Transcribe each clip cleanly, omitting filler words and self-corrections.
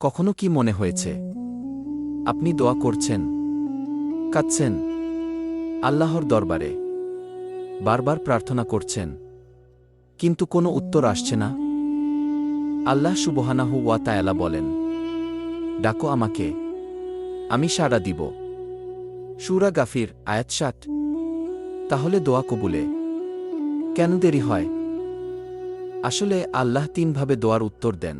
কখনো কি মনে হয়েছে আপনি দোয়া করছেন, কাঁদছেন আল্লাহর দরবারে, বারবার প্রার্থনা করছেন, কিন্তু কোনো উত্তর আসছে না? আল্লাহ সুবহানাহু ওয়া তাআলা বলেন, ডাকো আমাকে, আমি সাড়া দিব। সূরা গাফির আয়াত ৭। তাহলে দোয়া কবুলে কেন দেরি হয়? আসলে আল্লাহ তিনভাবে দোয়ার উত্তর দেন।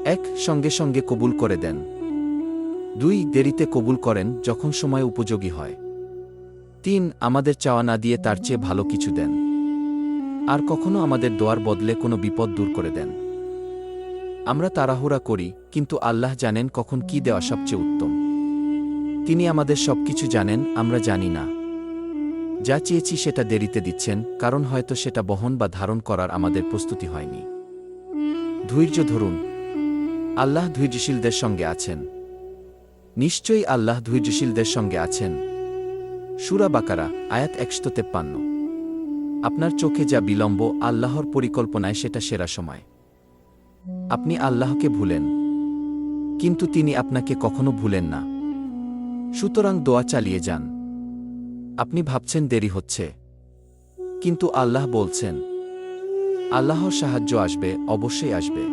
১. সঙ্গে সঙ্গে কবুল করে দেন। ২. দেরিতে কবুল করেন যখন সময় উপযোগী হয়। ৩. আমাদের চাওয়া না দিয়ে তার চেয়ে ভালো কিছু দেন। আর কখনো আমাদের দোয়ার বদলে কোনো বিপদ দূর করে দেন। আমরা তাড়াহুড়া করি, কিন্তু আল্লাহ জানেন কখন কি দেওয়া সবচেয়ে উত্তম। তিনি আমাদের সবকিছু জানেন, আমরা জানি না। যা চেয়েছি সেটা দেরিতে দিচ্ছেন, কারণ হয়তো সেটা বহন বা ধারণ করার আমাদের প্রস্তুতি হয়নি। ধৈর্য ধরুন, আল্লাহ ধৈর্যশীলদের সঙ্গে আছেন। নিশ্চয়ই আল্লাহ ধৈর্যশীলদের সঙ্গে আছেন। সূরা বাকারা আয়াত ১৫৩। আপনার চোখে যা বিলম্ব, আল্লাহর পরিকল্পনায় সেটা সেরা সময়। আপনি আল্লাহকে ভুলেন, কিন্তু তিনি আপনাকে কখনো ভুলেন না। সুতরাং দোয়া চালিয়ে যান। আপনি ভাবছেন দেরি হচ্ছে, কিন্তু আল্লাহ বলছেন আল্লাহর সাহায্য আসবে, অবশ্যই আসবে।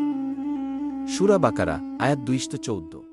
সূরা বাকারা আয়াত ২১৪।